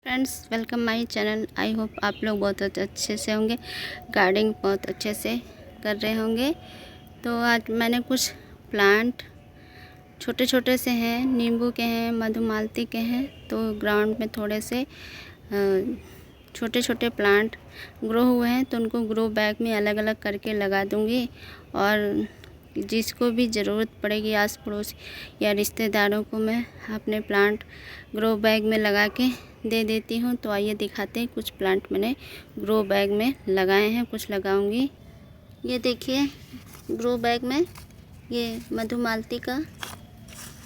Friends, welcome my channel. I hope आप लोग बहुत अच्छे से होंगे, गार्डनिंग बहुत अच्छे से कर रहे होंगे। तो आज मैंने कुछ प्लांट छोटे छोटे से हैं, नींबू के हैं, मधुमालती के हैं। तो ग्राउंड में थोड़े से छोटे छोटे प्लांट ग्रो हुए हैं, तो उनको ग्रो बैग में अलग अलग करके लगा दूंगी। और जिसको भी ज़रूरत पड़ेगी आस पड़ोस या रिश्तेदारों को मैं अपने प्लांट ग्रो बैग में लगा के दे देती हूँ। तो आइए दिखाते हैं, कुछ प्लांट मैंने ग्रो बैग में लगाए हैं, कुछ लगाऊंगी। ये देखिए, ग्रो बैग में ये मधुमालती का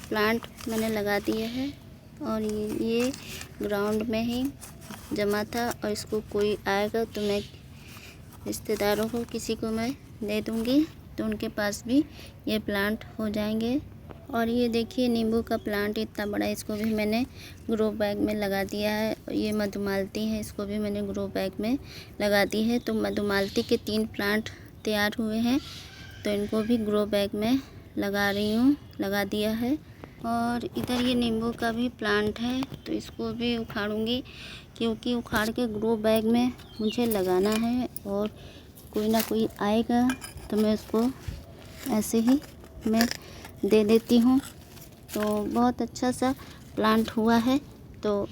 प्लांट मैंने लगा दिया है। और ये ग्राउंड में ही जमा था, और इसको कोई आएगा तो मैं रिश्तेदारों को किसी को मैं दे दूँगी, तो उनके पास भी ये प्लांट हो जाएंगे। और ये देखिए, नींबू का प्लांट इतना बड़ा, इसको भी मैंने ग्रो बैग में लगा दिया है। ये मधुमालती है, इसको भी मैंने ग्रो बैग में लगा दी है। तो मधुमालती के 3 प्लांट तैयार हुए हैं, तो इनको भी ग्रो बैग में लगा रही हूँ, लगा दिया है। और इधर ये नींबू का भी प्लांट है, तो इसको भी उखाड़ूंगी, क्योंकि उखाड़ के ग्रो बैग में मुझे लगाना है। और कोई ना कोई आएगा तो मैं उसको ऐसे ही मैं दे देती हूँ। तो बहुत अच्छा सा प्लांट हुआ है। तो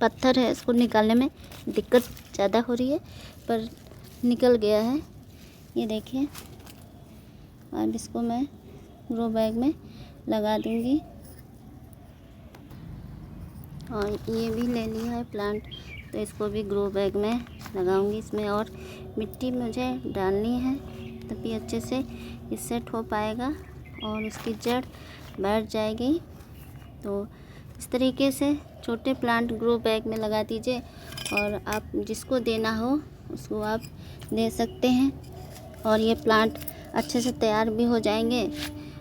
पत्थर है, इसको निकालने में दिक्कत ज़्यादा हो रही है, पर निकल गया है। ये देखिए, अब इसको मैं ग्रो बैग में लगा दूँगी। और ये भी ले लिया है प्लांट, तो इसको भी ग्रो बैग में लगाऊंगी। इसमें और मिट्टी मुझे डालनी है, तभी अच्छे से ये सेट हो पाएगा और इसकी जड़ बैठ जाएगी। तो इस तरीके से छोटे प्लांट ग्रो बैग में लगा दीजिए, और आप जिसको देना हो उसको आप दे सकते हैं। और ये प्लांट अच्छे से तैयार भी हो जाएंगे।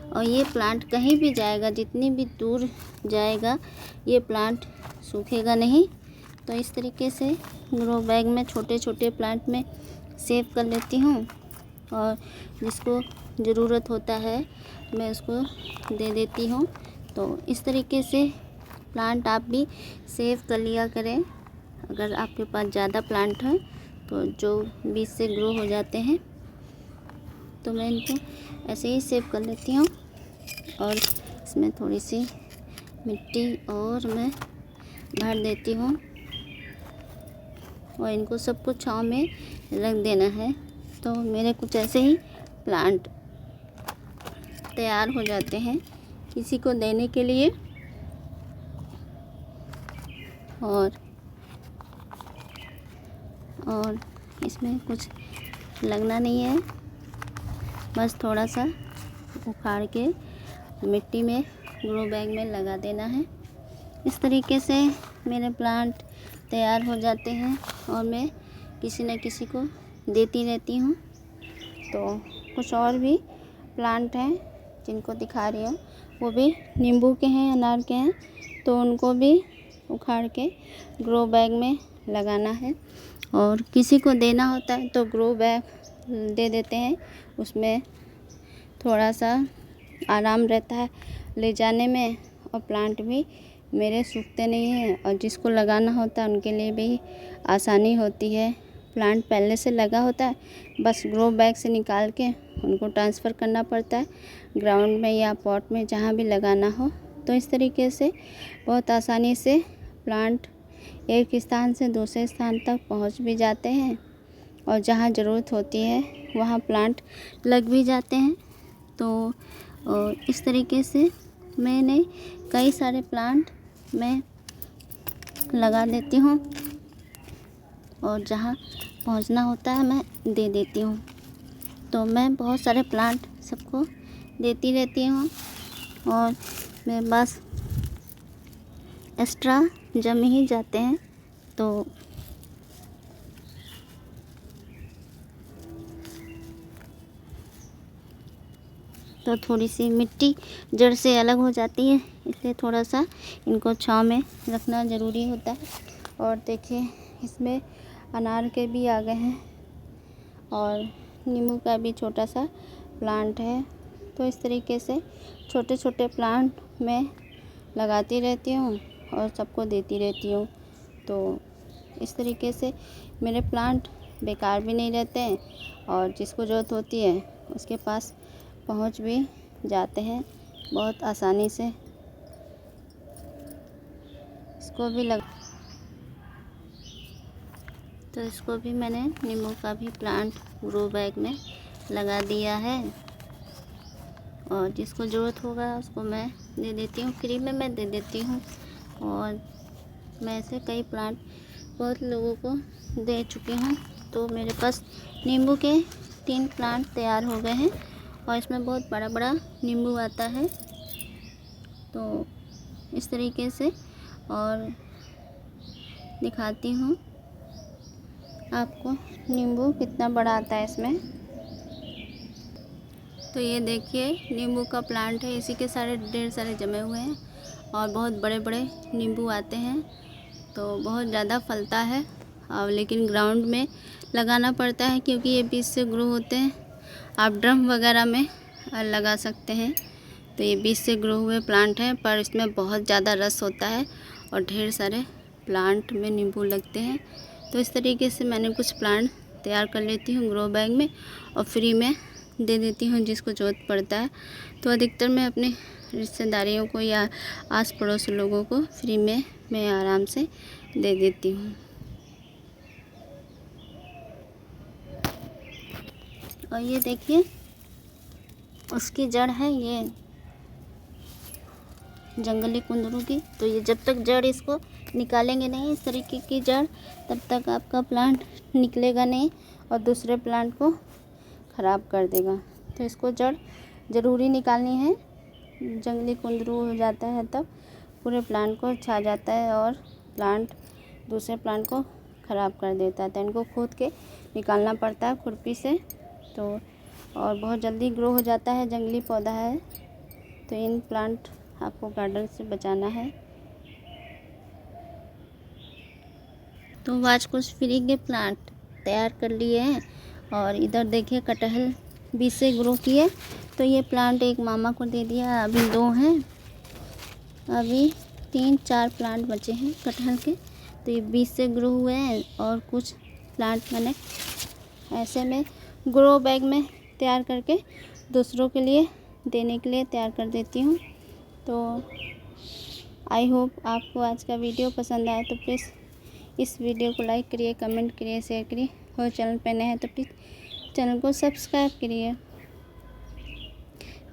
और ये प्लांट कहीं भी जाएगा, जितनी भी दूर जाएगा, ये प्लांट सूखेगा नहीं। तो इस तरीके से ग्रो बैग में छोटे छोटे प्लांट में सेव कर लेती हूँ, और जिसको ज़रूरत होता है मैं उसको दे देती हूँ। तो इस तरीके से प्लांट आप भी सेव कर लिया करें। अगर आपके पास ज़्यादा प्लांट है तो जो बीज से ग्रो हो जाते हैं, तो मैं इनको ऐसे ही सेव कर लेती हूँ। और इसमें थोड़ी सी मिट्टी और मैं भर देती हूँ, और इनको सबको छांव में रख देना है। तो मेरे कुछ ऐसे ही प्लांट तैयार हो जाते हैं किसी को देने के लिए। और इसमें कुछ लगना नहीं है, बस थोड़ा सा उखाड़ के मिट्टी में ग्रो बैग में लगा देना है। इस तरीके से मेरे प्लांट तैयार हो जाते हैं, और मैं किसी न किसी को देती रहती हूँ। तो कुछ और भी प्लांट हैं जिनको दिखा रही हूँ, वो भी नींबू के हैं, अनार के हैं। तो उनको भी उखाड़ के ग्रो बैग में लगाना है। और किसी को देना होता है तो ग्रो बैग दे देते हैं, उसमें थोड़ा सा आराम रहता है ले जाने में, और प्लांट भी मेरे सूखते नहीं हैं। और जिसको लगाना होता है उनके लिए भी आसानी होती है। प्लांट पहले से लगा होता है, बस ग्रो बैग से निकाल के उनको ट्रांसफ़र करना पड़ता है ग्राउंड में या पॉट में, जहाँ भी लगाना हो। तो इस तरीके से बहुत आसानी से प्लांट एक स्थान से दूसरे स्थान तक पहुँच भी जाते हैं, और जहाँ ज़रूरत होती है वहाँ प्लांट लग भी जाते हैं। तो इस तरीके से मैंने कई सारे प्लांट मैं लगा देती हूँ, और जहाँ पहुँचना होता है मैं दे देती हूँ। तो मैं बहुत सारे प्लांट सबको देती रहती हूँ, और मेरे पास एक्स्ट्रा जम ही जाते हैं। तो थोड़ी सी मिट्टी जड़ से अलग हो जाती है, इसलिए थोड़ा सा इनको छांव में रखना ज़रूरी होता है। और देखिए, इसमें अनार के भी आ गए हैं, और नींबू का भी छोटा सा प्लांट है। तो इस तरीके से छोटे छोटे प्लांट मैं लगाती रहती हूँ, और सबको देती रहती हूँ। तो इस तरीके से मेरे प्लांट बेकार भी नहीं रहते हैं और जिसको ज़रूरत होती है उसके पास पहुँच भी जाते हैं बहुत आसानी से। इसको भी तो इसको भी मैंने नींबू का भी प्लांट ग्रो बैग में लगा दिया है और जिसको ज़रूरत होगा उसको मैं दे देती हूँ, फ्री में मैं दे देती हूँ। और मैं ऐसे कई प्लांट बहुत लोगों को दे चुकी हूँ। तो मेरे पास नींबू के 3 प्लांट तैयार हो गए हैं और इसमें बहुत बड़ा बड़ा नींबू आता है। तो इस तरीके से और दिखाती हूँ आपको नींबू कितना बड़ा आता है इसमें। तो ये देखिए नींबू का प्लांट है, इसी के सारे ढेर सारे जमे हुए हैं और बहुत बड़े बड़े नींबू आते हैं। तो बहुत ज़्यादा फलता है और लेकिन ग्राउंड में लगाना पड़ता है क्योंकि ये बीज से ग्रो होते हैं। आप ड्रम वगैरह में लगा सकते हैं। तो ये बीज से ग्रो हुए प्लांट हैं पर इसमें बहुत ज़्यादा रस होता है और ढेर सारे प्लांट में नींबू लगते हैं। तो इस तरीके से मैंने कुछ प्लांट तैयार कर लेती हूँ ग्रो बैग में और फ्री में दे देती हूँ जिसको ज़रूरत पड़ता है। तो अधिकतर मैं अपने रिश्तेदारियों को या आस पड़ोस लोगों को फ्री में मैं आराम से दे देती हूँ। और ये देखिए उसकी जड़ है ये जंगली कुंदरू की। तो ये जब तक जड़ इसको निकालेंगे नहीं इस तरीके की जड़, तब तक आपका प्लांट निकलेगा नहीं और दूसरे प्लांट को ख़राब कर देगा। तो इसको जड़ ज़रूरी निकालनी है। जंगली कुंदरू हो जाता है तब पूरे प्लांट को छा जाता है और प्लांट दूसरे प्लांट को ख़राब कर देता है। तो इनको खोद के निकालना पड़ता है खुरपी से। तो और बहुत जल्दी ग्रो हो जाता है, जंगली पौधा है। तो इन प्लांट आपको गार्डन से बचाना है। तो आज कुछ फ्री के प्लांट तैयार कर लिए हैं और इधर देखिए कटहल बीज से ग्रो किए। तो ये प्लांट एक मामा को दे दिया, अभी 2 हैं, अभी 3-4 प्लांट बचे हैं कटहल के। तो ये बीज से ग्रो हुए हैं और कुछ प्लांट मैंने ऐसे में ग्रो बैग में तैयार करके दूसरों के लिए देने के लिए तैयार कर देती हूँ। तो आई होप आपको आज का वीडियो पसंद आए तो प्लीज़ इस वीडियो को लाइक करिए, कमेंट करिए, शेयर करिए और चैनल पे नए हैं तो प्लीज़ चैनल को सब्सक्राइब करिए।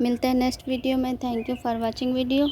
मिलते हैं नेक्स्ट वीडियो में। Thank you for watching video.